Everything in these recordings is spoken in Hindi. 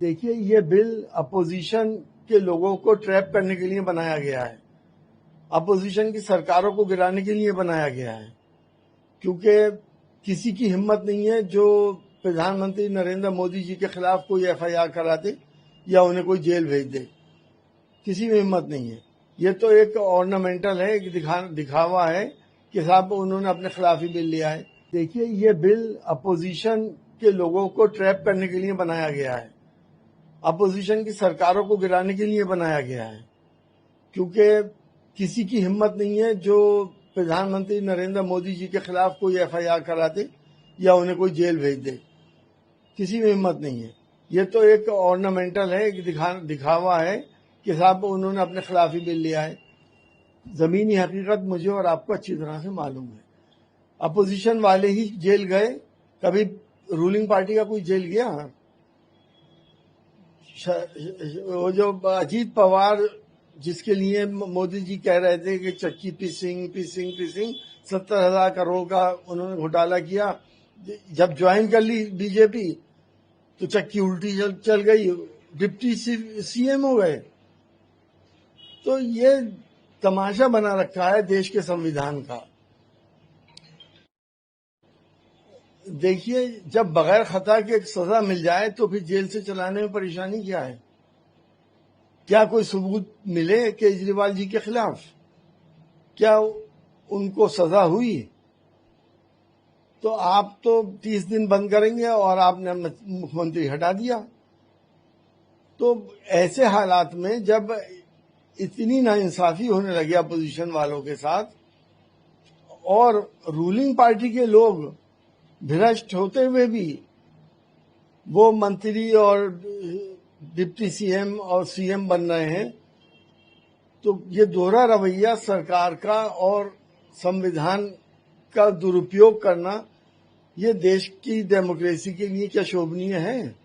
देखिए, ये बिल अपोजिशन के लोगों को ट्रैप करने के लिए बनाया गया है। अपोजिशन की सरकारों को गिराने के लिए बनाया गया है, क्योंकि किसी की हिम्मत नहीं है जो प्रधानमंत्री नरेंद्र मोदी जी के खिलाफ कोई एफआईआर करा दे या उन्हें कोई जेल भेज दे। किसी में हिम्मत नहीं है। ये तो एक ऑर्नामेंटल है, एक दिखावा है कि साहब उन्होंने अपने खिलाफ ही बिल लिया है। देखिए, ये बिल अपोजिशन के लोगों को ट्रैप करने के लिए बनाया गया है। अपोजिशन की सरकारों को गिराने के लिए बनाया गया है, क्योंकि किसी की हिम्मत नहीं है जो प्रधानमंत्री नरेंद्र मोदी जी के खिलाफ कोई एफआईआर करा दे या उन्हें कोई जेल भेज दे। किसी में हिम्मत नहीं है। ये तो एक ऑर्नामेंटल है, एक दिखावा है कि साहब उन्होंने अपने खिलाफ ही बिल लिया है। जमीनी हकीकत मुझे और आपको अच्छी तरह से मालूम है। अपोजिशन वाले ही जेल गए, कभी रूलिंग पार्टी का कोई जेल गया? वो जो अजीत पवार जिसके लिए मोदी जी कह रहे थे कि चक्की पिसिंग 70,000 करोड़ का उन्होंने घोटाला किया, जब ज्वाइन कर ली बीजेपी तो चक्की उल्टी चल गई, डिप्टी सीएम हो गए। तो ये तमाशा बना रखा है देश के संविधान का। देखिए, जब बगैर खता के सजा मिल जाए तो फिर जेल से चलाने में परेशानी क्या है? क्या कोई सबूत मिले केजरीवाल जी के खिलाफ? क्या उनको सजा हुई? तो आप तो 30 दिन बंद करेंगे और आपने मुख्यमंत्री हटा दिया। तो ऐसे हालात में जब इतनी नाइंसाफी होने लगी अपोजिशन वालों के साथ और रूलिंग पार्टी के लोग भ्रष्ट होते हुए भी वो मंत्री और डिप्टी सीएम और सीएम बन रहे हैं, तो ये दोहरा रवैया सरकार का और संविधान का दुरुपयोग करना ये देश की डेमोक्रेसी के लिए क्या शोभनीय है?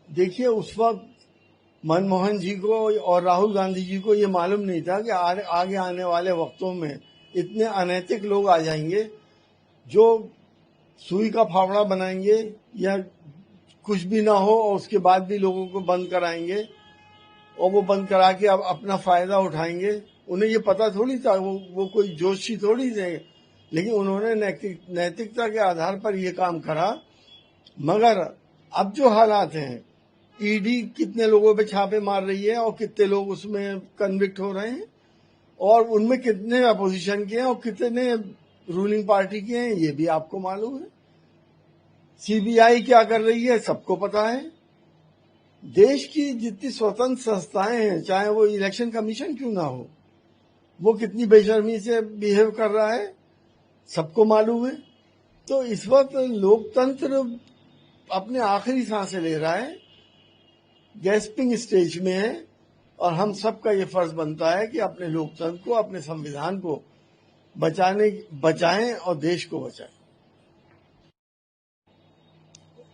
देखिए, उस वक्त मनमोहन जी को और राहुल गांधी जी को ये मालूम नहीं था कि आगे आने वाले वक्तों में इतने अनैतिक लोग आ जाएंगे जो सुई का फावड़ा बनाएंगे या कुछ भी ना हो और उसके बाद भी लोगों को बंद कराएंगे और वो बंद करा के अब अपना फायदा उठाएंगे। उन्हें ये पता थोड़ी था, वो कोई जोशी थोड़ी थे, लेकिन उन्होंने नैतिकता के आधार पर ये काम करा। मगर अब जो हालात हैं, ईडी कितने लोगों पे छापे मार रही है और कितने लोग उसमें कन्विक्ट हो रहे हैं और उनमें कितने अपोजिशन के हैं और कितने रूलिंग पार्टी के हैं, ये भी आपको मालूम है। सीबीआई क्या कर रही है सबको पता है। देश की जितनी स्वतंत्र संस्थाएं हैं, चाहे वो इलेक्शन कमीशन क्यों ना हो, वो कितनी बेशर्मी से बिहेव कर रहा है सबको मालूम है। तो इस वक्त लोकतंत्र अपने आखिरी सांसें ले रहा है, गैस्पिंग स्टेज में है और हम सबका ये फर्ज बनता है कि अपने लोकतंत्र को, अपने संविधान को बचाएं और देश को बचाएं।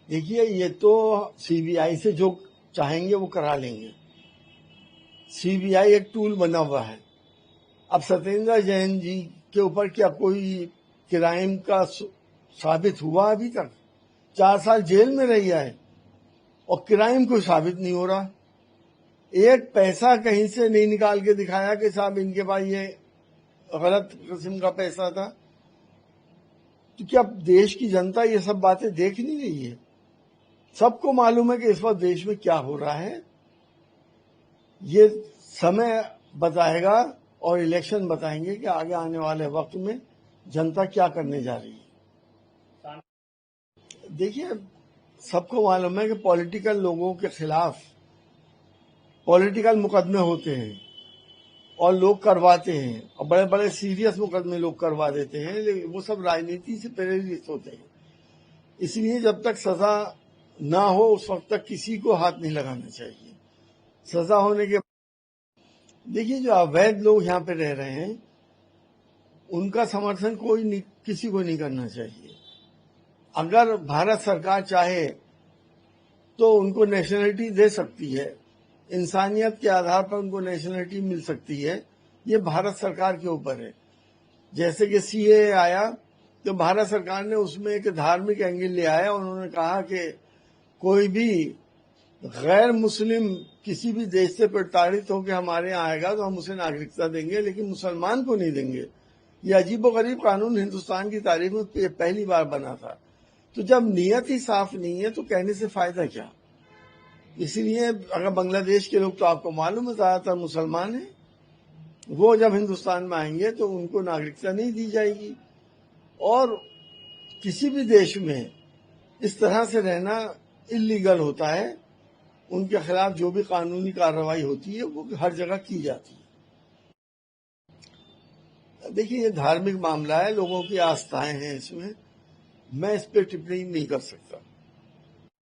देखिए, ये तो सीबीआई से जो चाहेंगे वो करा लेंगे। सीबीआई एक टूल बना हुआ है। अब सत्येंद्र जैन जी के ऊपर क्या कोई क्राइम का साबित हुआ? अभी तक 4 साल जेल में रही है और क्राइम कोई साबित नहीं हो रहा। एक पैसा कहीं से नहीं निकाल के दिखाया कि साहब इनके पास ये गलत किस्म का पैसा था। तो क्या देश की जनता ये सब बातें देख नहीं रही है? सबको मालूम है कि इस वक्त देश में क्या हो रहा है। ये समय बताएगा और इलेक्शन बताएंगे कि आगे आने वाले वक्त में जनता क्या करने जा रही है। देखिए, सबको मालूम है कि पॉलिटिकल लोगों के खिलाफ पॉलिटिकल मुकदमे होते हैं और लोग करवाते हैं और बड़े बड़े सीरियस मुकदमे लोग करवा देते हैं, लेकिन वो सब राजनीति से प्रेरित होते हैं। इसलिए जब तक सजा ना हो उस वक्त तक किसी को हाथ नहीं लगाना चाहिए। सजा होने के देखिए, जो अवैध लोग यहाँ पे रह रहे हैं उनका समर्थन किसी को नहीं करना चाहिए। अगर भारत सरकार चाहे तो उनको नेशनलिटी दे सकती है, इंसानियत के आधार पर उनको नेशनलिटी मिल सकती है। ये भारत सरकार के ऊपर है। जैसे कि सीएए आया तो भारत सरकार ने उसमें एक धार्मिक एंगल ले आया। उन्होंने कहा कि कोई भी गैर मुस्लिम किसी भी देश से प्रताड़ित होकर हमारे यहाँ आएगा तो हम उसे नागरिकता देंगे, लेकिन मुसलमान को नहीं देंगे। ये अजीबोगरीब कानून हिंदुस्तान की तारीख में पहली बार बना था। तो जब नीयत ही साफ नहीं है तो कहने से फायदा क्या। इसलिए अगर बांग्लादेश के लोग, तो आपको मालूम है ज्यादातर मुसलमान हैं, वो जब हिंदुस्तान में आएंगे तो उनको नागरिकता नहीं दी जाएगी। और किसी भी देश में इस तरह से रहना इलीगल होता है। उनके खिलाफ जो भी कानूनी कार्रवाई होती है वो हर जगह की जाती है। देखिए, ये धार्मिक मामला है, लोगों की आस्थाएं हैं, इसमें मैं इस पर टिप्पणी नहीं कर सकता।